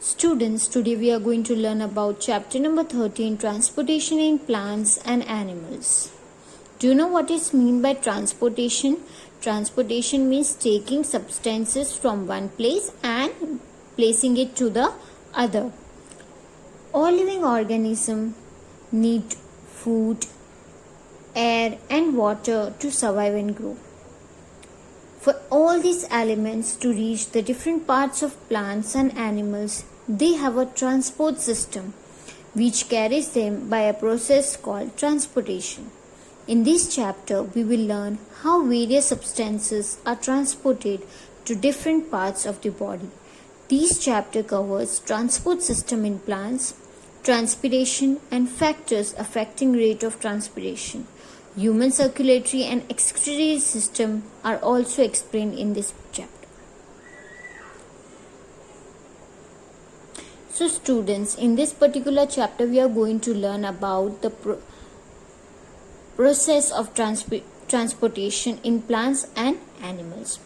Students, today we are going to learn about chapter number 13, transportation in plants and animals. Do you know what is meant by transportation? Transportation means taking substances from one place and placing it to the other. All living organisms need food, air and water to survive and grow. For all these elements to reach the different parts of plants and animals, they have a transport system which carries them by a process called transportation. In this chapter, we will learn how various substances are transported to different parts of the body. This chapter covers transport system in plants, transpiration and factors affecting rate of transpiration. Human circulatory and excretory system are also explained in this chapter. So students, in this particular chapter we are going to learn about the process of transportation in plants and animals.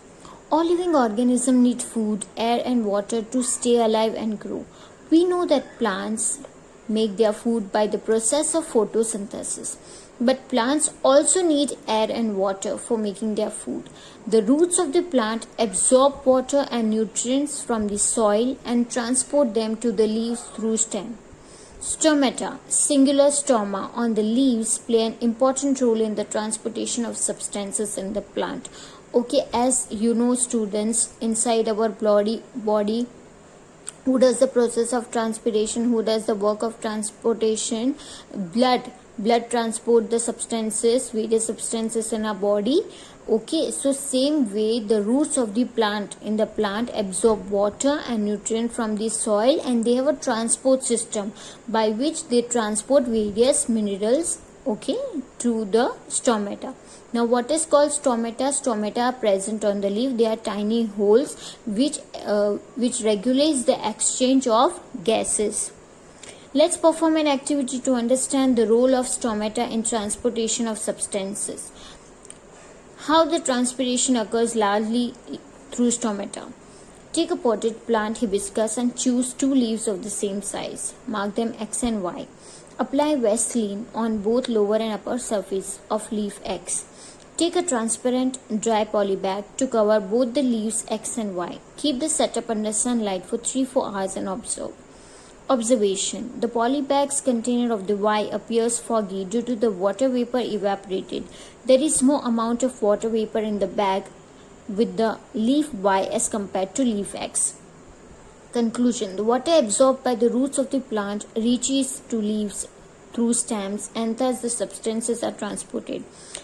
All living organisms need food, air and water to stay alive and grow. We know that plants make their food by the process of photosynthesis. But plants also need air and water for making their food. The roots of the plant absorb water and nutrients from the soil and transport them to the leaves through stem. Stomata, singular stoma, on the leaves play an important role in the transportation of substances in the plant. Okay, as you know students, inside our body, who does the process of transpiration, who does the work of transportation? Blood transport the substances, various substances in our body. Okay, so same way the roots of the plant absorb water and nutrient from the soil, and they have a transport system by which they transport various minerals, okay, to the stomata. Now what is called stomata? Stomata are present on the leaf. They are tiny holes which regulates the exchange of gases. Let's perform an activity to understand the role of stomata in transportation of substances. How the transpiration occurs largely through stomata. Take a potted plant hibiscus and choose 2 leaves of the same size. Mark them X and Y. Apply Vaseline on both lower and upper surface of leaf X. Take a transparent dry polybag to cover both the leaves X and Y. Keep the setup under sunlight for 3-4 hours and observe. Observation. The polybag's container of the Y appears foggy due to the water vapor evaporated. There is more amount of water vapor in the bag with the leaf Y as compared to leaf X. Conclusion. The water absorbed by the roots of the plant reaches to leaves through stems, and thus the substances are transported.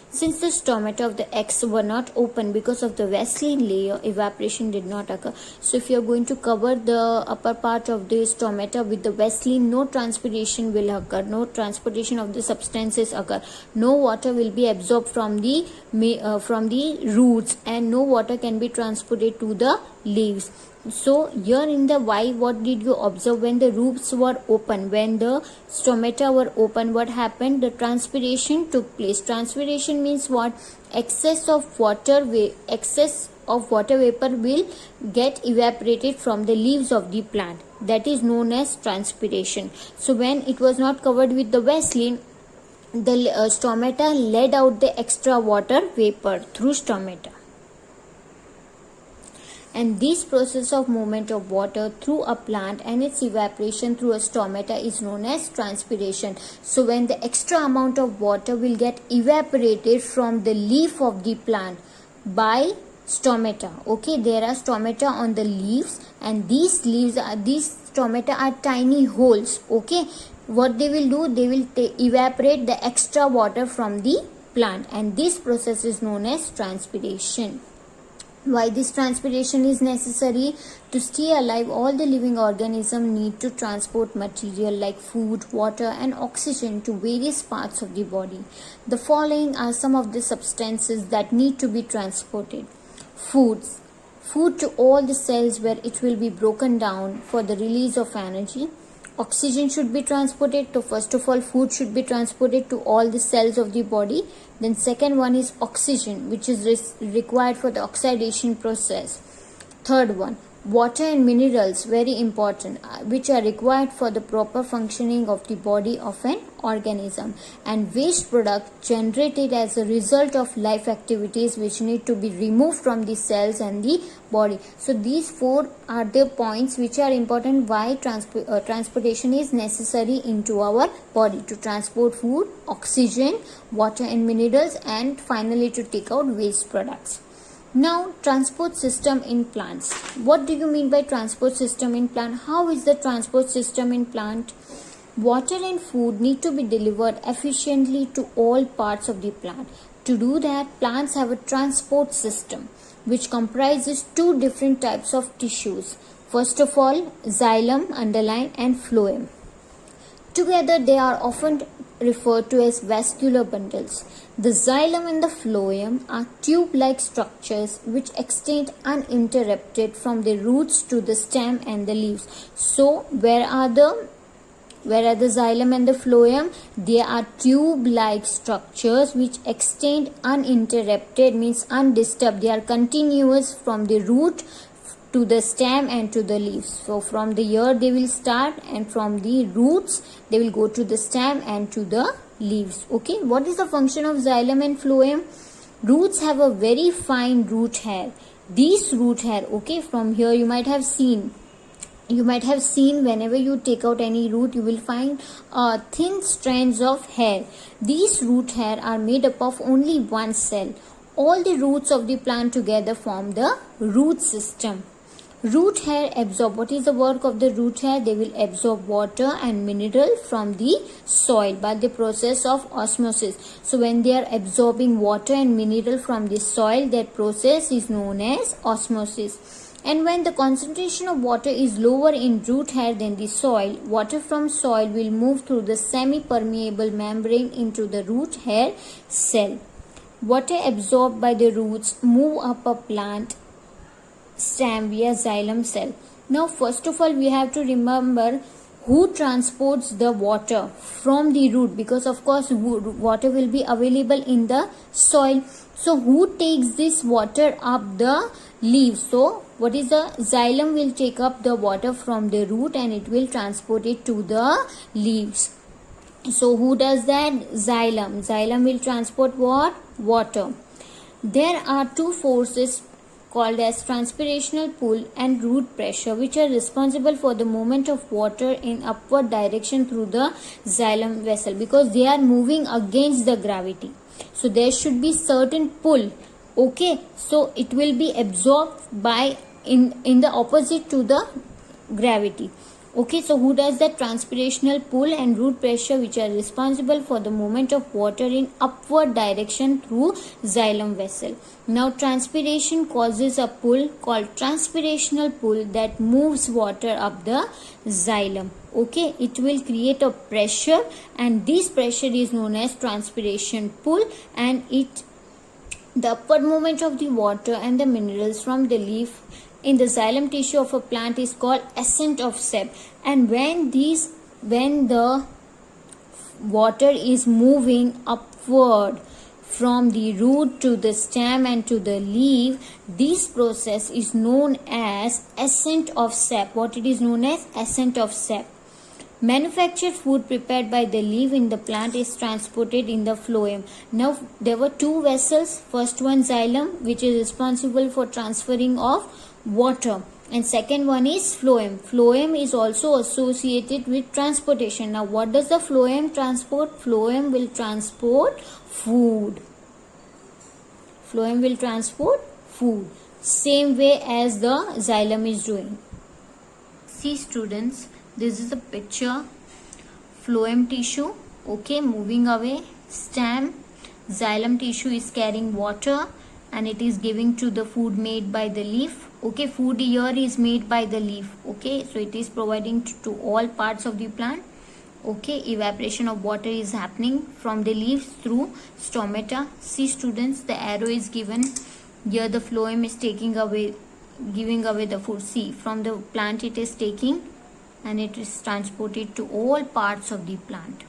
Since the stomata of the X were not open because of the Vaseline layer, evaporation did not occur. So if you are going to cover the upper part of the stomata with the Vaseline, no transpiration will occur, no transportation of the substances occur, no water will be absorbed from the roots, and no water can be transported to the leaves. So here in the Y, what did you observe? When the roots were open, when the stomata were open, what happened? The transpiration took place. Transpiration means what? Excess of water vapor will get evaporated from the leaves of the plant. That is known as transpiration. So when it was not covered with the Vaseline, the stomata let out the extra water vapor through stomata. And this process of movement of water through a plant and its evaporation through a stomata is known as transpiration. So when the extra amount of water will get evaporated from the leaf of the plant by stomata. Okay, there are stomata on the leaves, and these stomata are tiny holes. Okay, what they will do, they will evaporate the extra water from the plant, and this process is known as transpiration. Why this transpiration is necessary? To stay alive, all the living organisms need to transport material like food, water and oxygen to various parts of the body. The following are some of the substances that need to be transported. Food to all the cells where it will be broken down for the release of energy. Oxygen should be transported. So first of all, food should be transported to all the cells of the body. Then second one is oxygen, which is required for the oxidation process. Third one, water and minerals, very important, which are required for the proper functioning of the body of an organism, and waste products generated as a result of life activities which need to be removed from the cells and the body. So these four are the points which are important why transportation is necessary into our body, to transport food, oxygen, water and minerals, and finally to take out waste products. Now, transport system in plants. What do you mean by transport system in plant? How is the transport system in plant? Water and food need to be delivered efficiently to all parts of the plant. To do that, plants have a transport system which comprises two different types of tissues. First of all, xylem, underline, and phloem. Together, they are often referred to as vascular bundles. The xylem and the phloem are tube-like structures which extend uninterrupted from the roots to the stem and the leaves. So, where are the xylem and the phloem? They are tube-like structures which extend uninterrupted, means undisturbed. They are continuous from the root to the stem and to the leaves. So from the ear they will start, and from the roots they will go to the stem and to the leaves. Okay, what is the function of xylem and phloem? Roots have a very fine root hair. These root hair, okay, from here you might have seen whenever you take out any root, you will find thin strands of hair. These root hair are made up of only one cell. All the roots of the plant together form the root system. Root hair absorb. What is the work of the root hair? They will absorb water and mineral from the soil by the process of osmosis. So when they are absorbing water and mineral from the soil, that process is known as osmosis. And when the concentration of water is lower in root hair than the soil, water from soil will move through the semi-permeable membrane into the root hair cell. Water absorbed by the roots move up a plant stem via xylem cell. Now, first of all, we have to remember who transports the water from the root, because of course water will be available in the soil. So who takes this water up the leaves? So what is the xylem will take up the water from the root and it will transport it to the leaves. So who does that? Xylem. Xylem will transport what? Water. There are two forces called as transpirational pull and root pressure, which are responsible for the movement of water in upward direction through the xylem vessel, because they are moving against the gravity. So there should be certain pull. Okay, so it will be absorbed by in the opposite to the gravity. Okay, so who does that? Transpirational pull and root pressure, which are responsible for the movement of water in upward direction through xylem vessel. Now, transpiration causes a pull called transpirational pull that moves water up the xylem. Okay, it will create a pressure, and this pressure is known as transpiration pull, and the upward movement of the water and the minerals from the leaf in the xylem tissue of a plant is called ascent of sap. And when the water is moving upward from the root to the stem and to the leaf, this process is known as ascent of sap. What it is known as? Ascent of sap. Manufactured food prepared by the leaf in the plant is transported in the phloem. Now, there were two vessels. First one, xylem, which is responsible for transferring of water, and second one is phloem. Phloem is also associated with transportation. Now, what does the phloem transport? Phloem will transport food. Phloem will transport food, same way as the xylem is doing. See students, this is a picture. Phloem tissue, okay, moving away. Stem, xylem tissue is carrying water and it is giving to the food made by the leaf. Okay, food here is made by the leaf. Okay, so it is providing to all parts of the plant. Okay, evaporation of water is happening from the leaves through stomata. See students, the arrow is given here. The phloem is giving away the food. See, from the plant it is taking and it is transported to all parts of the plant.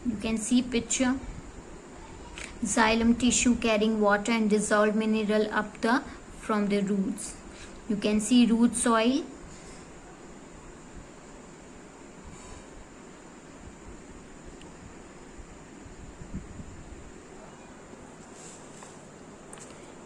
You can see picture. Xylem tissue carrying water and dissolved mineral up the from the roots. You can see root soil.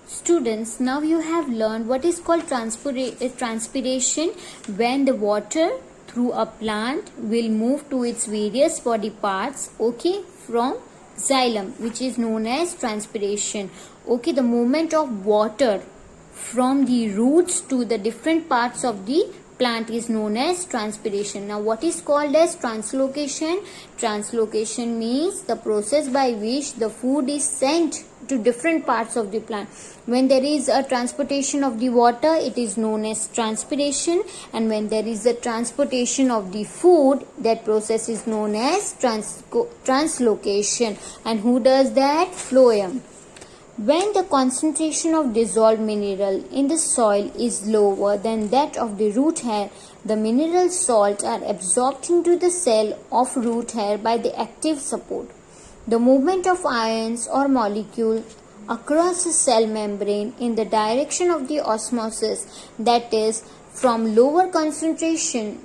Students, now you have learned what is called transpiration, when the water through a plant will move to its various body parts, okay, from xylem, which is known as transpiration. Okay, the movement of water from the roots to the different parts of the plant is known as transpiration. Now, what is called as translocation? Translocation means the process by which the food is sent to different parts of the plant. When there is a transportation of the water, it is known as transpiration, and when there is a transportation of the food, that process is known as translocation. And who does that? Phloem. When the concentration of dissolved mineral in the soil is lower than that of the root hair, the mineral salts are absorbed into the cell of root hair by the active support. The movement of ions or molecules across the cell membrane in the direction of the osmosis, that is, from lower concentration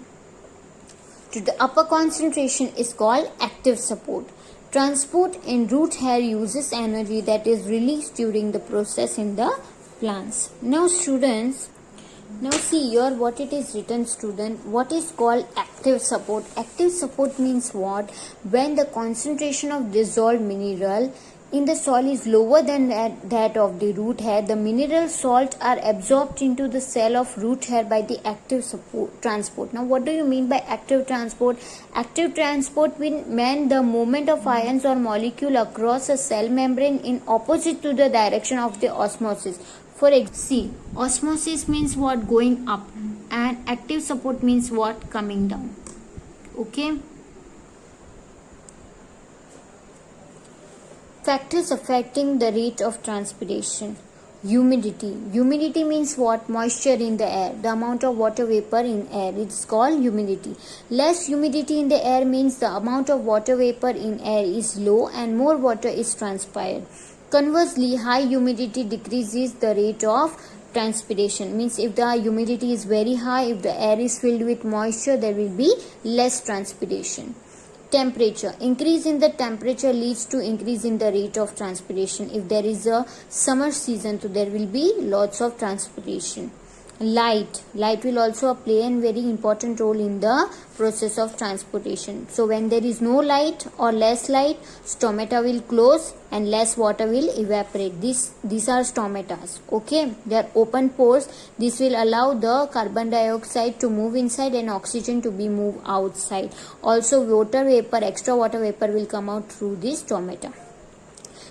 to the upper concentration, is called active support. Transport in root hair uses energy that is released during the process in the plants. Now students, now see here what it is written, student. What is called active support? Active support means what? When the concentration of dissolved mineral in the soil is lower than that of the root hair, the mineral salt are absorbed into the cell of root hair by the active support transport. Now, what do you mean by active transport? Active transport means when the movement of ions or molecule across a cell membrane in opposite to the direction of the osmosis. For example, osmosis means what? Going up, and active support means what? Coming down. Okay. Factors affecting the rate of transpiration. Humidity. Humidity means what? Moisture in the air. The amount of water vapor in air. It's called humidity. Less humidity in the air means the amount of water vapor in air is low and more water is transpired. Conversely, high humidity decreases the rate of transpiration. Means if the humidity is very high, if the air is filled with moisture, there will be less transpiration. Temperature. Increase in the temperature leads to increase in the rate of transpiration. If there is a summer season, so there will be lots of transpiration. Light will also play a very important role in the process of transportation. So when there is no light or less light, stomata will close and less water will evaporate. These are stomatas. Okay, they are open pores. This will allow the carbon dioxide to move inside and oxygen to be moved outside. Also, water vapor, extra water vapor will come out through this stomata.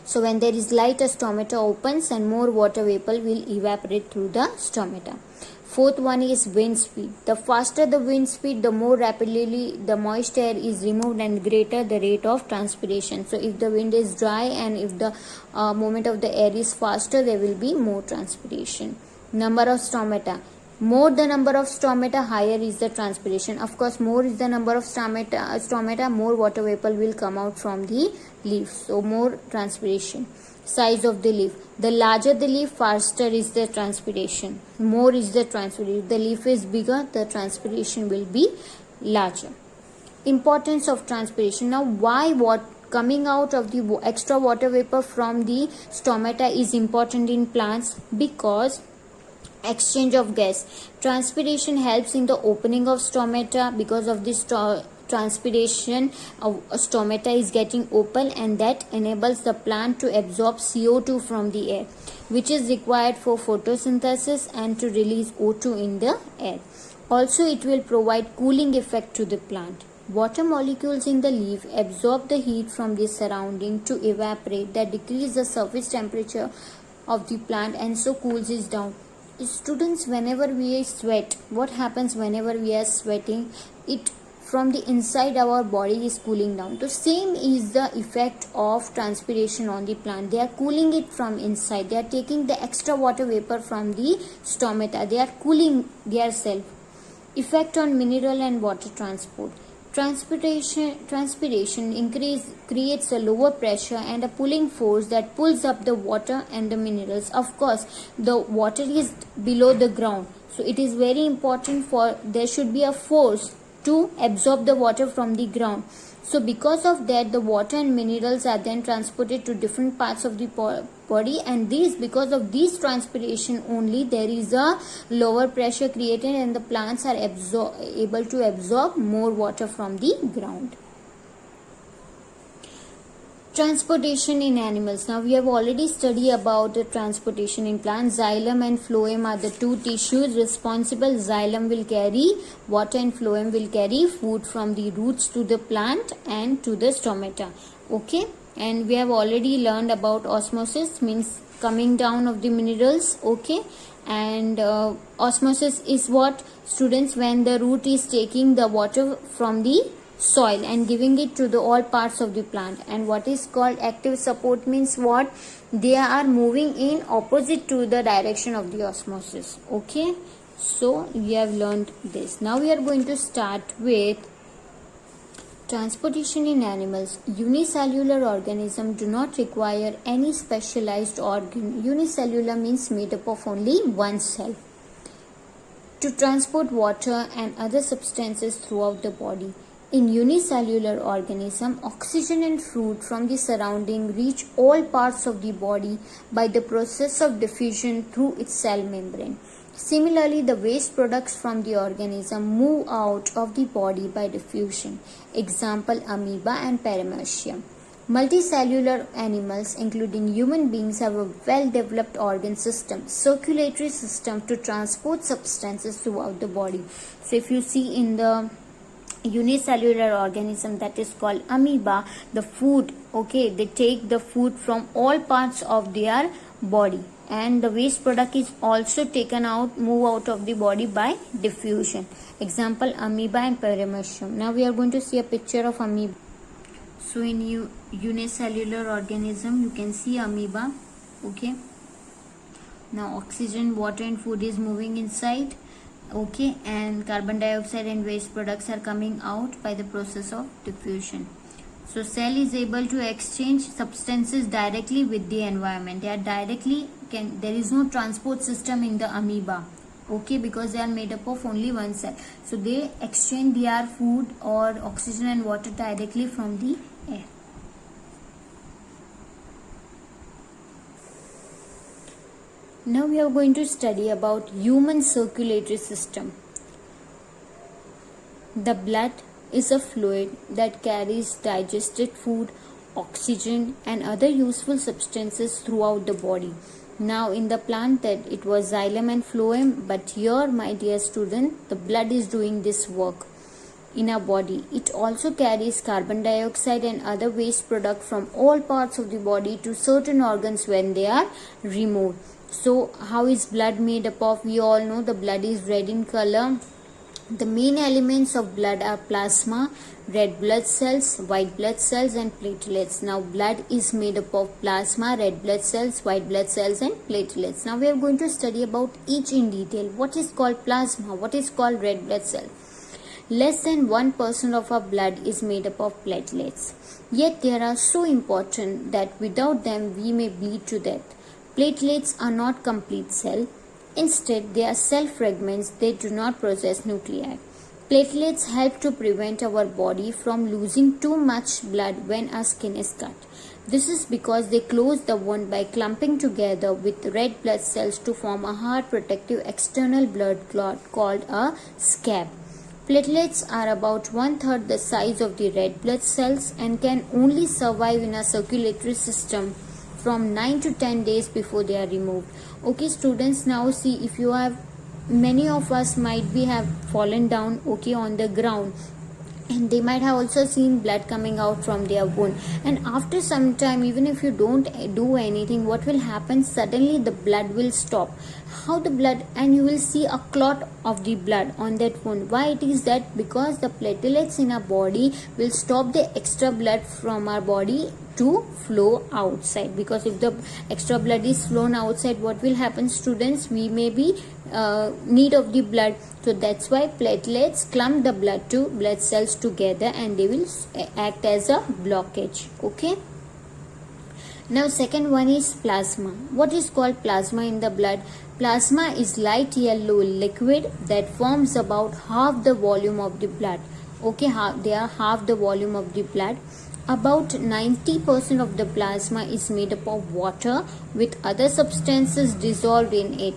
So when there is light, a stomata opens and more water vapor will evaporate through the stomata. Fourth one is wind speed. The faster the wind speed, the more rapidly the moist air is removed and greater the rate of transpiration. So if the wind is dry and if the movement of the air is faster, there will be more transpiration. Number of stomata. More the number of stomata, higher is the transpiration. Of course, more is the number of stomata, more water vapor will come out from the leaf. So more transpiration. Size of the leaf. The larger the leaf, faster is the transpiration. More is the transpiration. If the leaf is bigger, the transpiration will be larger. Importance of transpiration. Now, why coming out of the extra water vapor from the stomata is important in plants? Because exchange of gas. Transpiration helps in the opening of stomata. Because of this transpiration, stomata is getting open, and that enables the plant to absorb CO2 from the air, which is required for photosynthesis and to release O2 in the air. Also, it will provide cooling effect to the plant. Water molecules in the leaf absorb the heat from the surrounding to evaporate, that decrease the surface temperature of the plant and so cools it down. Students, whenever we sweat, what happens whenever we are sweating? It from the inside our body is cooling down. So same is the effect of transpiration on the plant. They are cooling it from inside. They are taking the extra water vapor from the stomata. They are cooling their self. Effect on mineral and water transport. Transpiration creates a lower pressure and a pulling force that pulls up the water and the minerals. Of course, the water is below the ground, so it is very important for there should be a force to absorb the water from the ground. So because of that, the water and minerals are then transported to different parts of the body, and because of this transpiration only, there is a lower pressure created and the plants are able to absorb more water from the ground. Transportation in animals. Now we have already studied about the transportation in plants. Xylem and phloem are the two tissues responsible. Xylem will carry water and phloem will carry food from the roots to the plant and to the stomata. Okay, and we have already learned about osmosis, means coming down of the minerals. Okay, and osmosis is what, students, when the root is taking the water from the soil and giving it to the all parts of the plant. And what is called active support means what, they are moving in opposite to the direction of the osmosis. Okay, so we have learned this. Now we are going to start with transportation in animals. Unicellular organisms do not require any specialized organ. Unicellular means made up of only one cell to transport water and other substances throughout the body. In unicellular organism, oxygen and food from the surrounding reach all parts of the body by the process of diffusion through its cell membrane. Similarly, the waste products from the organism move out of the body by diffusion. Example, amoeba and paramecium. Multicellular animals, including human beings, have a well-developed organ system, circulatory system to transport substances throughout the body. So if you see in the unicellular organism, that is called amoeba, the food, okay, they take the food from all parts of their body, and the waste product is also taken out, move out of the body by diffusion. Example, amoeba and paramecium. Now we are going to see a picture of amoeba. So in unicellular organism, you can see amoeba. Okay, now oxygen, water and food is moving inside. Okay, and carbon dioxide and waste products are coming out by the process of diffusion. So cell is able to exchange substances directly with the environment. They are directly there is no transport system in the amoeba. Okay, because they are made up of only one cell. So they exchange their food or oxygen and water directly from the air. Now we are going to study about human circulatory system. The blood is a fluid that carries digested food, oxygen and other useful substances throughout the body. Now in the plant that it was xylem and phloem, but here, my dear student, the blood is doing this work in our body. It also carries carbon dioxide and other waste products from all parts of the body to certain organs when they are removed. So how is blood made up of? We all know the blood is red in color. The main elements of blood are plasma, red blood cells, white blood cells and platelets. Now blood is made up of plasma, red blood cells, white blood cells and platelets. Now we are going to study about each in detail. What is called plasma? What is called red blood cell? Less than 1% of our blood is made up of platelets. Yet they are so important that without them we may bleed to death. Platelets are not complete cell. Instead, they are cell fragments. They do not possess nuclei. Platelets help to prevent our body from losing too much blood when our skin is cut. This is because they close the wound by clumping together with red blood cells to form a hard protective external blood clot called a scab. Platelets are about 1/3 the size of the red blood cells and can only survive in a circulatory system from 9 to 10 days before they are removed. Okay, students, now see, if you have, many of us might be have fallen down, okay, on the ground, and they might have also seen blood coming out from their wound, and after some time, even if you don't do anything, what will happen? Suddenly the blood will stop. How the blood? And you will see a clot of the blood on that wound. Why it is that? Because the platelets in our body will stop the extra blood from our body to flow outside, because if the extra blood is flown outside, what will happen, students? We may be need of the blood. So that's why platelets clump the blood cells together and they will act as a blockage. Okay. Now second one is plasma. What is called plasma in the blood? Plasma is light yellow liquid that forms about half the volume of the blood. Okay, they are half the volume of the blood. About 90% of the plasma is made up of water with other substances dissolved in it.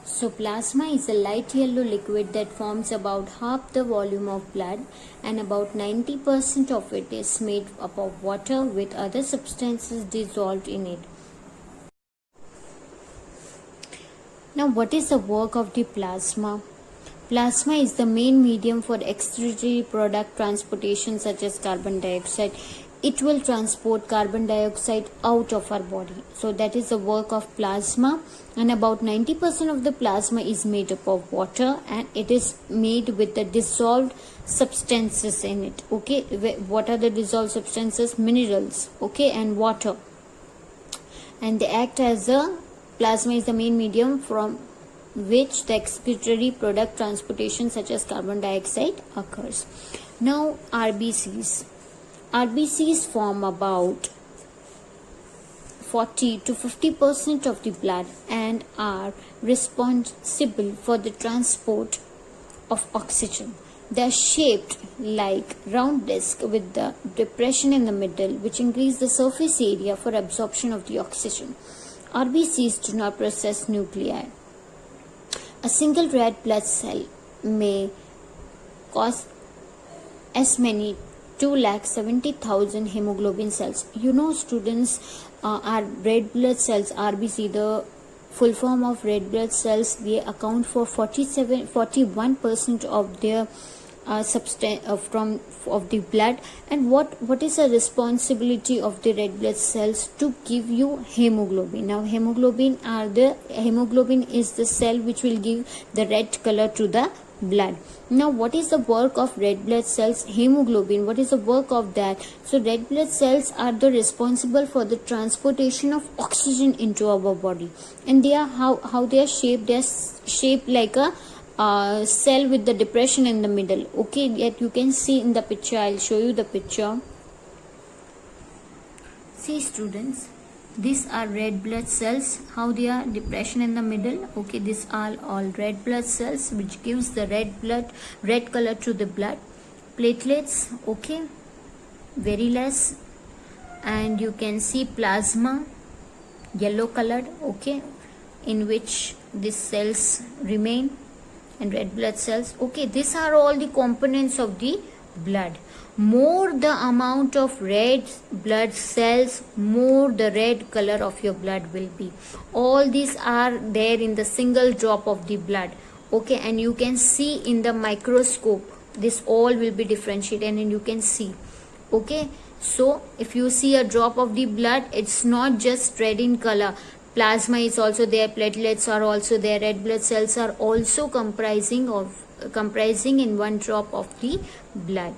So plasma is a light yellow liquid that forms about half the volume of blood, and about 90% of it is made up of water with other substances dissolved in it. Now what is the work of the plasma? Plasma is the main medium for excretory product transportation such as carbon dioxide. It will transport carbon dioxide out of our body. So that is the work of plasma, and about 90% of the plasma is made up of water and it is made with the dissolved substances in it. Okay, what are the dissolved substances? Minerals, okay, and water. And they act as a, plasma is the main medium from which the excretory product transportation such as carbon dioxide occurs. Now RBCs. RBCs form about 40 to 50% of the blood and are responsible for the transport of oxygen. They are shaped like round disc with the depression in the middle, which increase the surface area for absorption of the oxygen. RBCs do not process nuclei. A single red blood cell may cause as many 270,000 hemoglobin cells. You know, students, our red blood cells, RBC, the full form of red blood cells, they account for 41% of their substance of the blood. And what is the responsibility of the red blood cells? To give you hemoglobin. Now hemoglobin is the cell which will give the red color to the blood. Now what is the work of red blood cells? Hemoglobin, what is the work of that? So red blood cells are the responsible for the transportation of oxygen into our body, and they are how they are shaped. They are shaped like a cell with the depression in the middle. Okay, yet you can see in the picture. I'll show you the picture. See students, these are red blood cells, how they are depression in the middle. Okay, these are all red blood cells which gives the red color to the blood. Platelets, okay, very less, and you can see plasma, yellow colored, okay, in which these cells remain, and red blood cells. Okay, these are all the components of the blood. More the amount of red blood cells, more the red color of your blood will be. All these are there in the single drop of the blood. Okay, and you can see in the microscope, this all will be differentiated and you can see. Okay, so if you see a drop of the blood, it's not just red in color. Plasma is also there, platelets are also there, red blood cells are also comprising in one drop of the blood.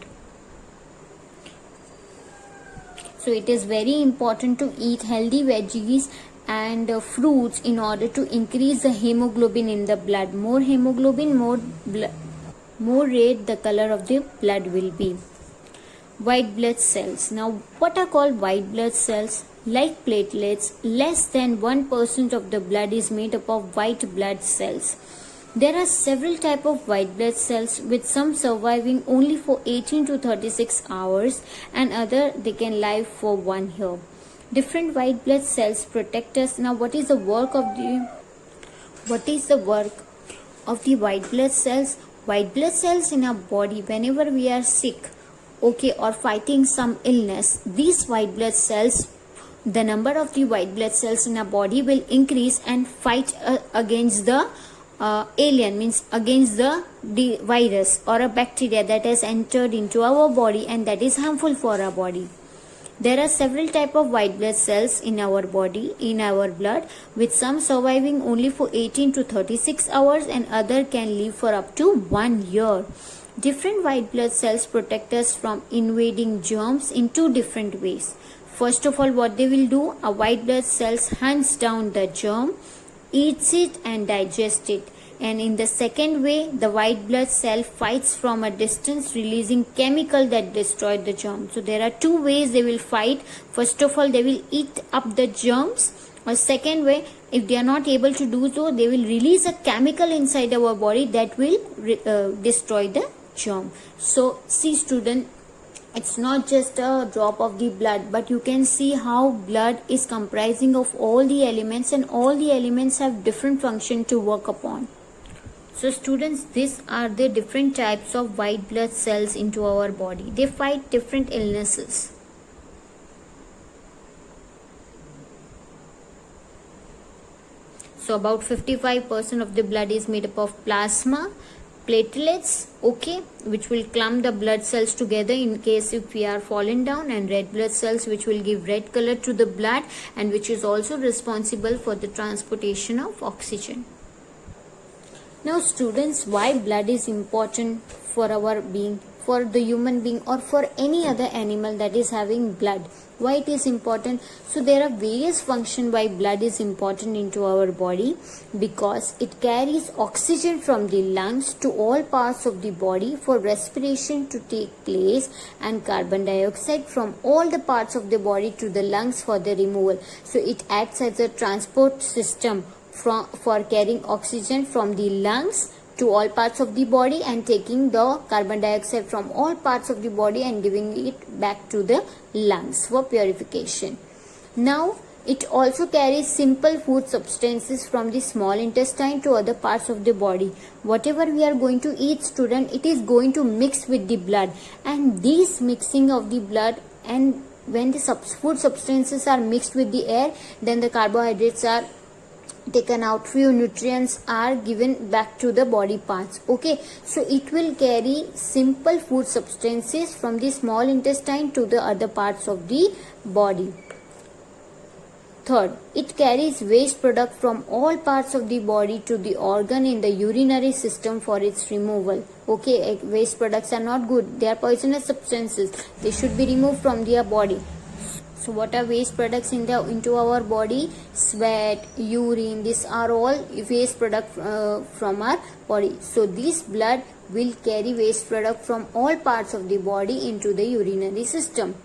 So it is very important to eat healthy veggies and fruits in order to increase the hemoglobin in the blood. More hemoglobin, more red the color of the blood will be. White blood cells. Now what are called white blood cells? Like platelets, less than 1% of the blood is made up of white blood cells. There are several types of white blood cells, with some surviving only for 18 to 36 hours and other they can live for 1 year. Different white blood cells protect us. Now what is the work of the white blood cells? White blood cells in our body, whenever we are sick, okay, or fighting some illness, these white blood cells, the number of the white blood cells in our body will increase and fight against the alien, means against the virus or a bacteria that has entered into our body and that is harmful for our body. There are several types of white blood cells in our body, in our blood, with some surviving only for 18 to 36 hours and other can live for up to 1 year. Different white blood cells protect us from invading germs in two different ways. First of all, what they will do, a white blood cells hunts down the germ, eats it and digests it. And in the second way, the white blood cell fights from a distance, releasing chemical that destroy the germ. So there are two ways they will fight. First of all, they will eat up the germs. Or second way, if they are not able to do so, they will release a chemical inside our body that will destroy the germ. So see student, it's not just a drop of the blood, but you can see how blood is comprising of all the elements, and all the elements have different function to work upon. So students, these are the different types of white blood cells into our body. They fight different illnesses. So about 55% of the blood is made up of plasma, platelets, okay, which will clump the blood cells together in case if we are fallen down, and red blood cells which will give red color to the blood and which is also responsible for the transportation of oxygen. Now students, why blood is important for our being, for the human being or for any other animal that is having blood? Why it is important? So there are various functions why blood is important into our body, because it carries oxygen from the lungs to all parts of the body for respiration to take place, and carbon dioxide from all the parts of the body to the lungs for the removal. So it acts as a transport system for carrying oxygen from the lungs to all parts of the body and taking the carbon dioxide from all parts of the body and giving it back to the lungs for purification. Now, it also carries simple food substances from the small intestine to other parts of the body. Whatever we are going to eat, student, it is going to mix with the blood, and this mixing of the blood, and when the food substances are mixed with the air, then the carbohydrates are taken out, few nutrients are given back to the body parts. Okay, so it will carry simple food substances from the small intestine to the other parts of the body. Third, it carries waste product from all parts of the body to the organ in the urinary system for its removal. Okay, waste products are not good, they are poisonous substances, they should be removed from their body. So what are waste products into our body? Sweat, urine, these are all waste product from our body. So this blood will carry waste product from all parts of the body into the urinary system.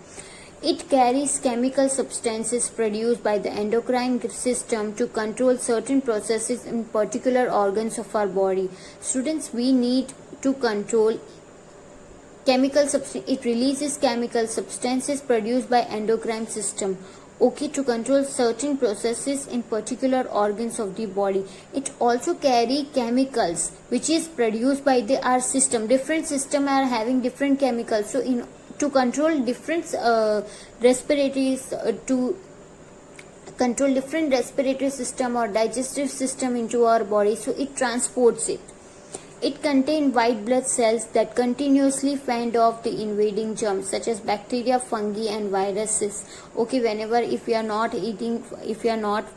It carries chemical substances produced by the endocrine system to control certain processes in particular organs of our body. Students, we need to control it releases chemical substances produced by endocrine system, okay, to control certain processes in particular organs of the body. It also carry chemicals which is produced by our system. Different system are having different chemicals, so to control different to control different respiratory system or digestive system into our body, so it transports it. It contains white blood cells that continuously fend off the invading germs such as bacteria, fungi and viruses. Okay, whenever if we are not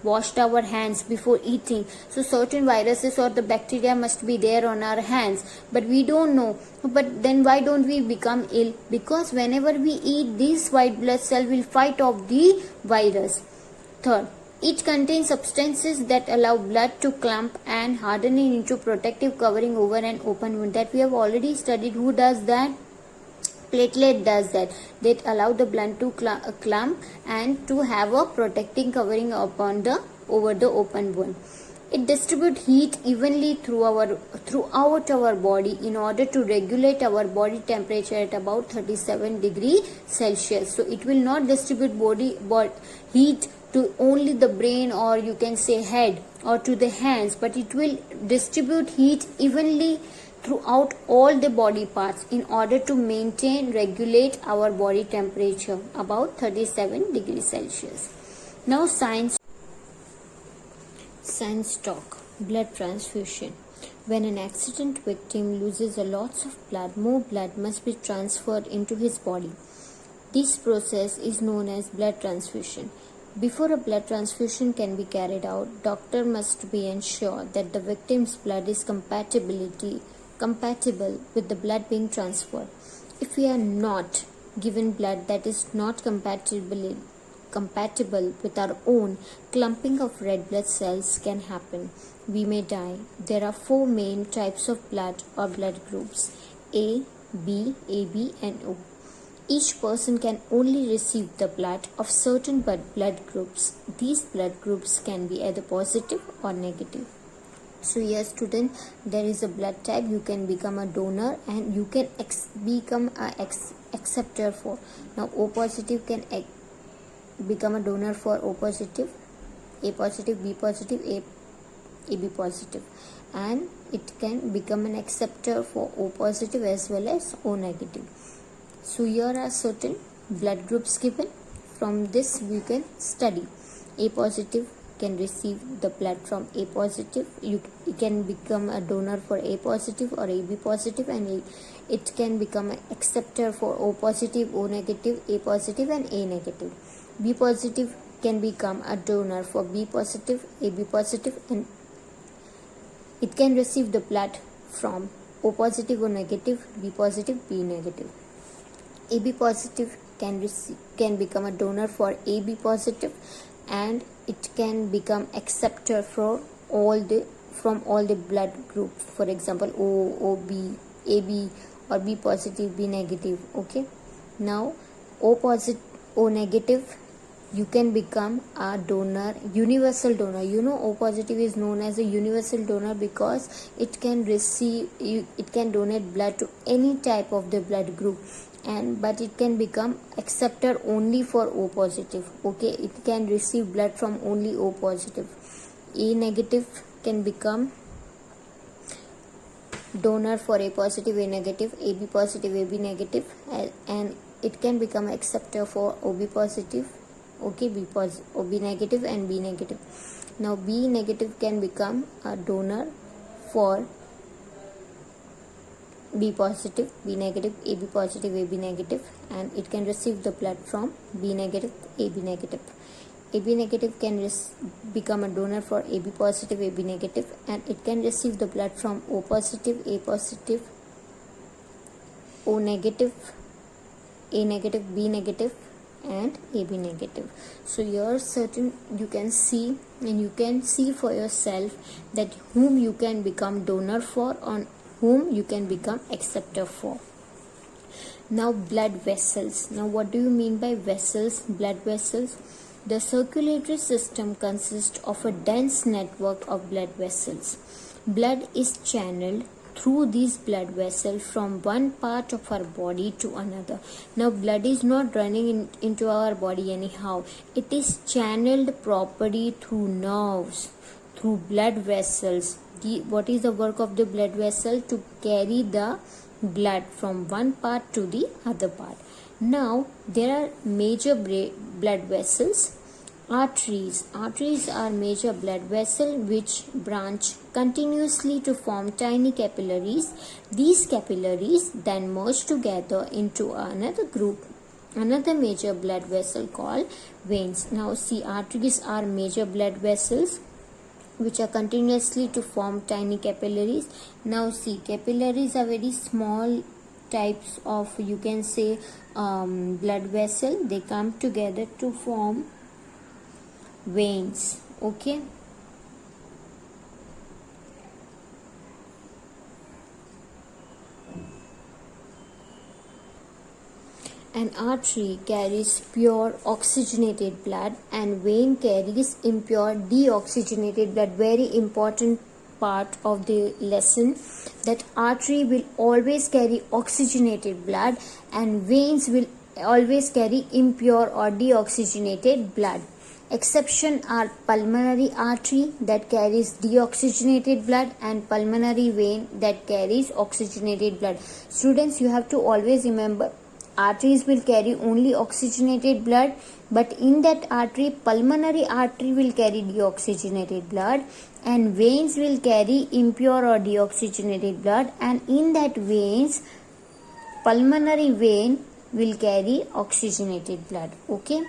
washed our hands before eating, so certain viruses or the bacteria must be there on our hands, but we don't know. But then why don't we become ill? Because whenever we eat, this white blood cell will fight off the virus. Third, it contains substances that allow blood to clump and harden into protective covering over an open wound. That we have already studied. Who does that? Platelet does that. They allow the blood to clump and to have a protecting covering over the open wound. It distributes heat evenly throughout our body in order to regulate our body temperature at about 37 degrees Celsius. So it will not distribute body heat to only the brain, or you can say head, or to the hands, but it will distribute heat evenly throughout all the body parts in order to regulate our body temperature about 37 degrees Celsius. Now science talk. Blood transfusion. When an accident victim loses a lot of blood, more blood must be transferred into his body. This process is known as blood transfusion. Before a blood transfusion can be carried out, doctor must be ensured that the victim's blood is compatible compatible with the blood being transferred. If we are not given blood that is not compatible with our own, clumping of red blood cells can happen. We may die. There are 4 main types of blood or blood groups: A, B, AB, and O. Each person can only receive the blood of certain blood groups. These blood groups can be either positive or negative. So yes, student, there is a blood type you can become a donor and you can become a acceptor for. Now O positive can become a donor for O positive, A positive, B positive, AB positive, and it can become an acceptor for O positive as well as O negative. So here are certain blood groups given. From this we can study. A positive can receive the blood from A positive. You can become a donor for A positive or AB positive, and it can become an acceptor for O positive, O negative, A positive, and A negative. B positive can become a donor for B positive, AB positive, and it can receive the blood from O positive, O negative, B positive, B negative. AB positive can become a donor for AB positive, and it can become acceptor from all the blood groups. For example, O, OB, AB, or B positive, B negative. Okay. Now O positive, O negative, you can become a donor, universal donor. O positive is known as a universal donor because it can donate blood to any type of the blood group, but it can become acceptor only for O positive. Okay, it can receive blood from only O positive. A negative can become donor for A positive, A negative, AB positive, AB negative, and it can become acceptor for OB positive, okay, OB negative, and B negative. Now B negative can become a donor for B positive, B negative, AB positive, AB negative, and it can receive the blood from B negative, AB negative. AB negative can become a donor for AB positive, AB negative, and it can receive the blood from O positive, A positive, O negative, A negative, B negative, and AB negative. So here certain you can see, and you can see for yourself that whom you can become donor for, on whom you can become acceptor for. Now blood vessels. Now what do you mean by vessels, blood vessels? The circulatory system consists of a dense network of blood vessels. Blood is channeled through these blood vessels from one part of our body to another. Now blood is not running into our body anyhow. It is channeled properly through nerves, through blood vessels. What is the work of the blood vessel? To carry the blood from one part to the other part. Now there are major blood vessels. Arteries. Arteries are major blood vessels which branch continuously to form tiny capillaries. These capillaries then merge together into another major blood vessel called veins. Now see, arteries are major blood vessels which are continuously to form tiny capillaries. Now see, capillaries are very small types of, you can say, blood vessel. They come together to form veins. Okay. An artery carries pure oxygenated blood and vein carries impure deoxygenated blood. Very important part of the lesson, that artery will always carry oxygenated blood and veins will always carry impure or deoxygenated blood. Exception are pulmonary artery that carries deoxygenated blood and pulmonary vein that carries oxygenated blood. Students, you have to always remember, arteries will carry only oxygenated blood, but in that artery, pulmonary artery will carry deoxygenated blood and veins will carry impure or deoxygenated blood, and in that veins, pulmonary vein will carry oxygenated blood. Okay.